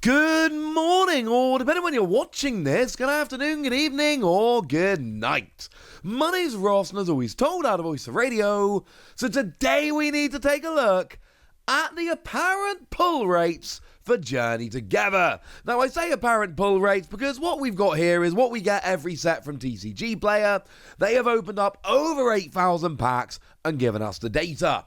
Good morning, or depending on when you're watching this, good afternoon, good evening, or good night. My name's Ross, and as always told out of Voice of Radio, so today we need to take a look at the apparent pull rates for Journey Together. Now, I say apparent pull rates because what we've got here is what we get every set from TCGPlayer. They have opened up over 8,000 packs and given us the data.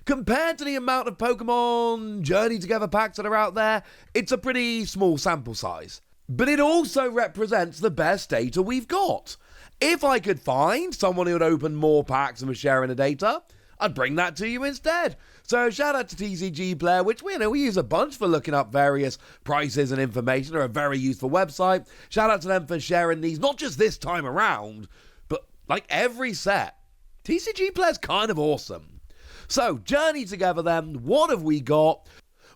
Compared to the amount of Pokemon Journey Together packs that are out there, it's a pretty small sample size. But it also represents the best data we've got. If I could find someone who would open more packs and was sharing the data, I'd bring that to you instead. So shout out to TCGPlayer, which we use a bunch for looking up various prices and information. They're a very useful website. Shout out to them for sharing these, not just this time around, but like every set. TCGPlayer's kind of awesome. So, Journey Together then, what have we got?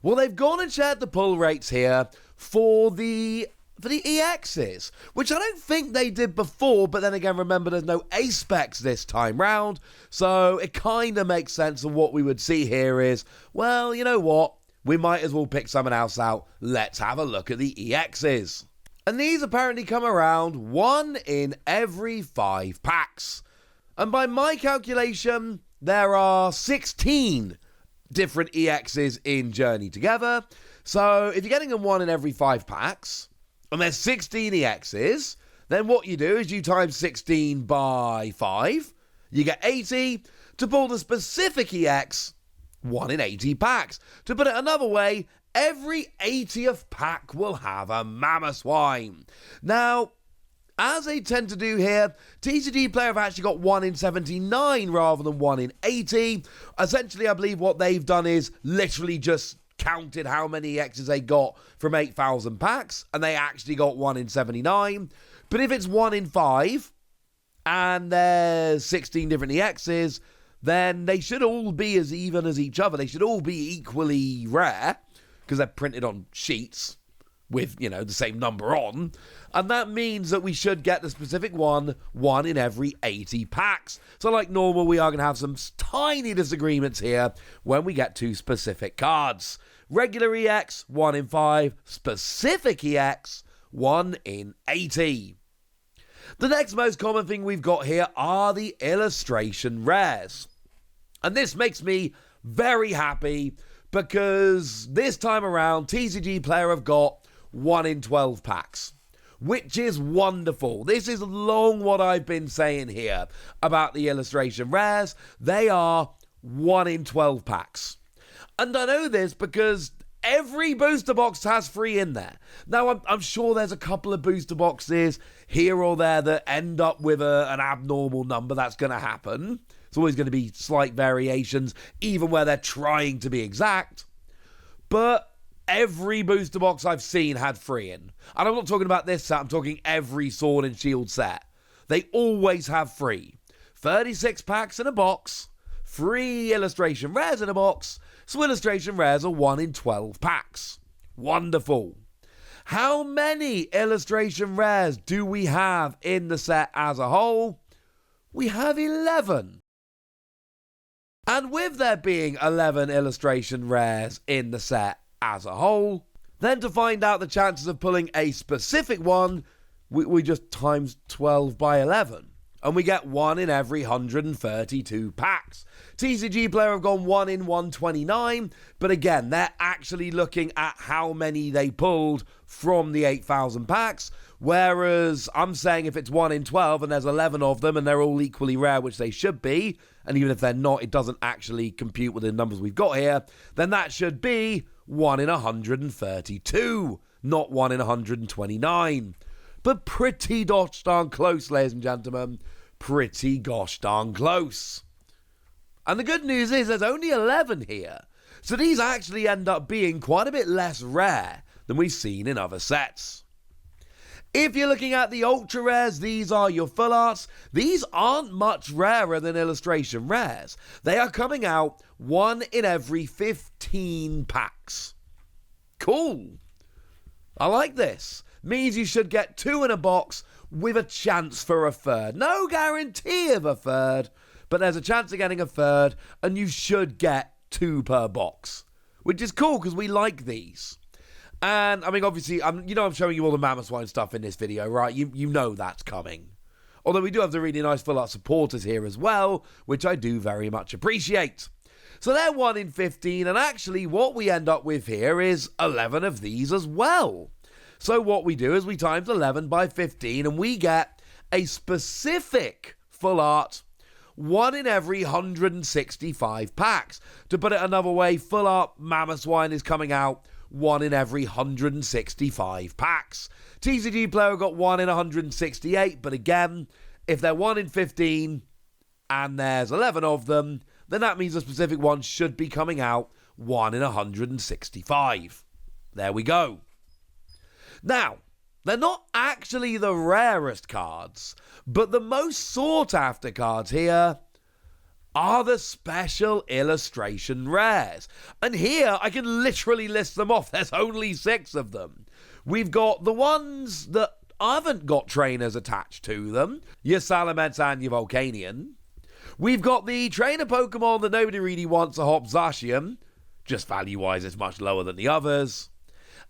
Well, they've gone and shared the pull rates here for the EXs, which I don't think they did before, but then again, remember there's no A-Specs this time round, so it kind of makes sense of what we would see here is, well, you know what? We might as well pick someone else out. Let's have a look at the EXs. And these apparently come around 1 in every 5 packs. And by my calculation, there are 16 different EXs in Journey Together. So if you're getting them 1 in every 5 packs, and there's 16 EXs, then what you do is you times 16 by 5, you get 80. To pull the specific EX, 1 in 80 packs. To put it another way, every 80th pack will have a Mamoswine. Now, as they tend to do here, TCGPlayer have actually got 1 in 79 rather than 1 in 80. Essentially, I believe what they've done is literally just counted how many EXs they got from 8,000 packs, and they actually got 1 in 79. But if it's 1 in 5, and there's 16 different EXs, then they should all be as even as each other. They should all be equally rare, because they're printed on sheets with, the same number on. And that means that we should get the specific one in every 80 packs. So like normal, we are going to have some tiny disagreements here when we get to specific cards. Regular EX, 1 in 5. Specific EX, 1 in 80. The next most common thing we've got here are the illustration rares. And this makes me very happy because this time around, TCGPlayer have got 1 in 12 packs, which is wonderful. This is long what I've been saying here about the illustration rares. They are 1 in 12 packs. And I know this because every booster box has 3 in there. Now, I'm sure there's a couple of booster boxes here or there that end up with an abnormal number. That's going to happen. It's always going to be slight variations, even where they're trying to be exact. But every booster box I've seen had 3 in. And I'm not talking about this set, I'm talking every Sword and Shield set. They always have 3. 36 packs in a box, 3 illustration rares in a box, so illustration rares are 1 in 12 packs. Wonderful. How many illustration rares do we have in the set as a whole? We have 11. And with there being 11 illustration rares in the set as a whole, then to find out the chances of pulling a specific one, we just times 12 by 11. And we get 1 in every 132 packs. TCGPlayer have gone 1 in 129, but again, they're actually looking at how many they pulled from the 8,000 packs, whereas I'm saying if it's 1 in 12 and there's 11 of them and they're all equally rare, which they should be, and even if they're not, it doesn't actually compute with the numbers we've got here, then that should be 1 in 132, not 1 in 129. But pretty gosh darn close, ladies and gentlemen. Pretty gosh darn close. And the good news is there's only 11 here. So these actually end up being quite a bit less rare than we've seen in other sets. If you're looking at the ultra rares, these are your full arts. These aren't much rarer than illustration rares. They are coming out 1 in every 15 packs. Cool. I like this. Means you should get 2 in a box with a chance for a third. No guarantee of a third, but there's a chance of getting a third, and you should get 2 per box, which is cool because we like these. And, I mean, obviously, I'm showing you all the Mammothswine stuff in this video, right? You know that's coming. Although we do have the really nice full art supporters here as well, which I do very much appreciate. So they're 1 in 15, and actually what we end up with here is 11 of these as well. So what we do is we times 11 by 15, and we get a specific full art 1 in every 165 packs. To put it another way, full art Mammothswine is coming out 1 in every 165 packs. TCGPlayer got 1 in 168, but again, if they're 1 in 15 and there's 11 of them, then that means a specific one should be coming out 1 in 165. There we go. Now, they're not actually the rarest cards, but the most sought after cards here are the special illustration rares. And here I can literally list them off. There's only 6 of them. We've got the ones that haven't got trainers attached to them, your Salamence and your Volcanion. We've got the trainer Pokemon that nobody really wants, a Hop Zacian. Just value-wise, it's much lower than the others.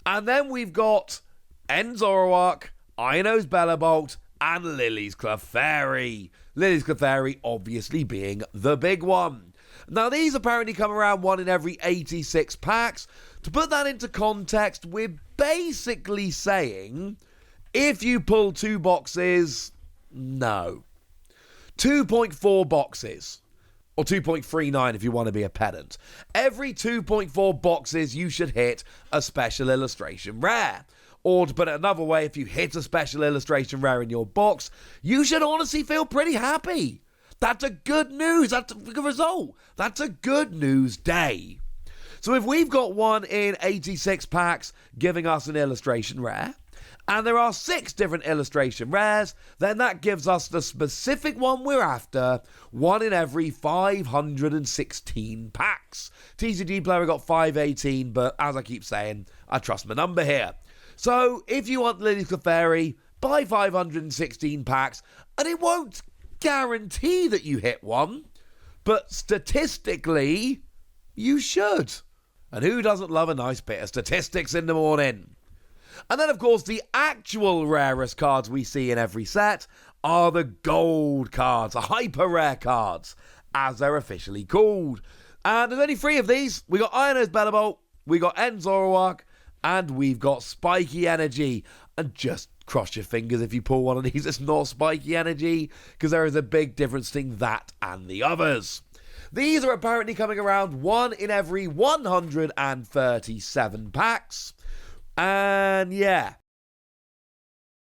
And then we've got Enzoroark, Iono's Bellabolt, and Lily's Clefairy. Lily's Clefairy obviously being the big one. Now, these apparently come around 1 in every 86 packs. To put that into context, we're basically saying if you pull 2 boxes, no. 2.4 boxes. Or 2.39 if you want to be a pedant. Every 2.4 boxes, you should hit a special illustration rare. Or to put it another way, if you hit a special illustration rare in your box, you should honestly feel pretty happy. That's a good news. That's a good result. That's a good news day. So if we've got 1 in 86 packs giving us an illustration rare, and there are 6 different illustration rares, then that gives us the specific one we're after, 1 in every 516 packs. TCGPlayer got 518, but as I keep saying, I trust my number here. So, if you want Lily's Clefairy, buy 516 packs, and it won't guarantee that you hit one, but statistically, you should. And who doesn't love a nice bit of statistics in the morning? And then, of course, the actual rarest cards we see in every set are the gold cards, the hyper rare cards, as they're officially called. And there's only 3 of these. We got Iono's Bellabolt, we got Enzoroark, and we've got Spiky Energy. And just cross your fingers if you pull one of these, it's not Spiky Energy, because there is a big difference between that and the others. These are apparently coming around 1 in every 137 packs. And yeah,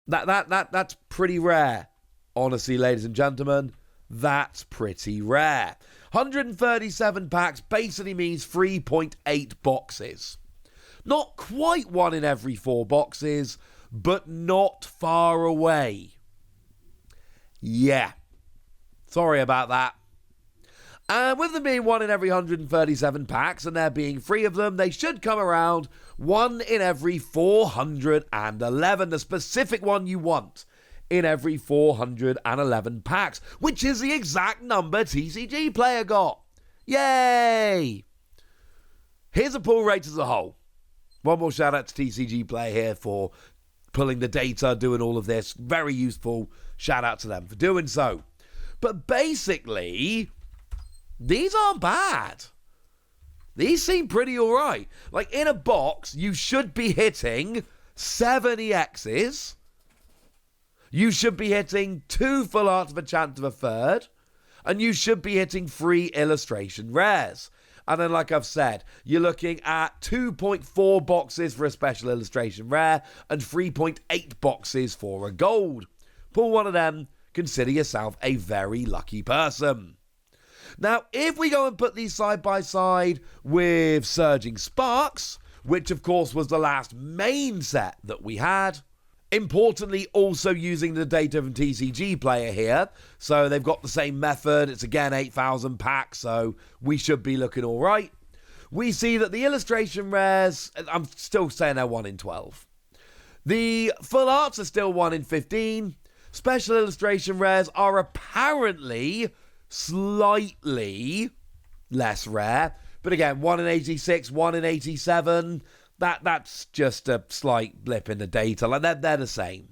that's pretty rare. Honestly, ladies and gentlemen, that's pretty rare. 137 packs basically means 3.8 boxes. Not quite 1 in every 4 boxes, but not far away. Yeah. Sorry about that. And with them being 1 in every 137 packs, and there being 3 of them, they should come around 1 in every 411, the specific one you want in every 411 packs, which is the exact number TCGPlayer got. Yay! Here's a pull rate as a whole. One more shout out to TCGPlayer here for pulling the data, doing all of this. Very useful. Shout out to them for doing so. But basically, these aren't bad. These seem pretty alright. Like, in a box, you should be hitting 7 EXs. You should be hitting 2 full arts of a chance of a third. And you should be hitting 3 illustration rares. And then, like I've said, you're looking at 2.4 boxes for a special illustration rare and 3.8 boxes for a gold. Pull one of them, consider yourself a very lucky person. Now, if we go and put these side by side with Surging Sparks, which of course was the last main set that we had, importantly also using the data from TCGPlayer here, so they've got the same method, it's again 8,000 packs, so we should be looking alright. We see that the illustration rares, I'm still saying they're 1 in 12. The full arts are still 1 in 15. Special illustration rares are apparently slightly less rare, but again, 1 in 86, 1 in 87, That's just a slight blip in the data. Like they're the same.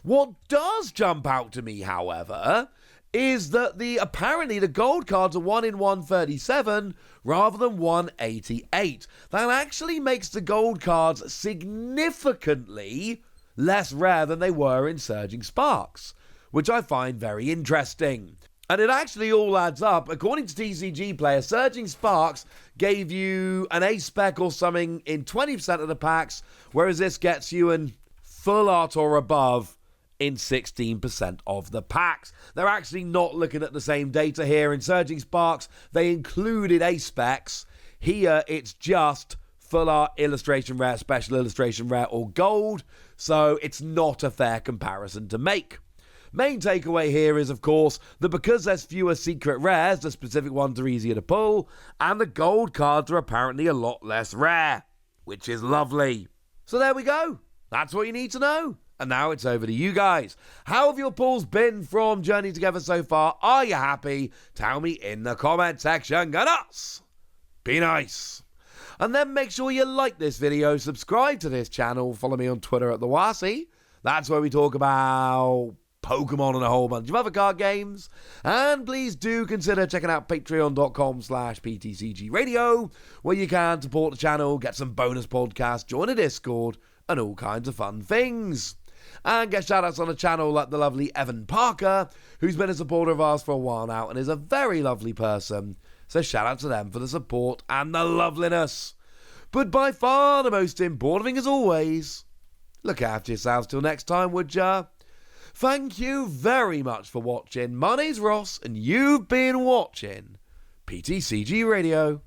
What does jump out to me, however, is that apparently the gold cards are 1 in 137 rather than 188. That actually makes the gold cards significantly less rare than they were in Surging Sparks, which I find very interesting. And it actually all adds up. According to TCGPlayer, Surging Sparks gave you an A-Spec or something in 20% of the packs, whereas this gets you an full art or above in 16% of the packs. They're actually not looking at the same data here. In Surging Sparks, they included A-Specs. Here, it's just full art, illustration rare, special illustration rare, or gold. So it's not a fair comparison to make. Main takeaway here is, of course, that because there's fewer secret rares, the specific ones are easier to pull, and the gold cards are apparently a lot less rare, which is lovely. So there we go. That's what you need to know. And now it's over to you guys. How have your pulls been from Journey Together so far? Are you happy? Tell me in the comment section. Go nuts! Be nice. And then make sure you like this video, subscribe to this channel, follow me on Twitter at TheWasi. That's where we talk about Pokemon and a whole bunch of other card games. And please do consider checking out patreon.com/PTCGradio, where you can support the channel, get some bonus podcasts, join a Discord, and all kinds of fun things. And get shoutouts on the channel like the lovely Evan Parker, who's been a supporter of ours for a while now and is a very lovely person. So shout out to them for the support and the loveliness. But by far the most important thing, as always, look after yourselves till next time, would ya? Thank you very much for watching. My name's Ross, and you've been watching PTCG Radio.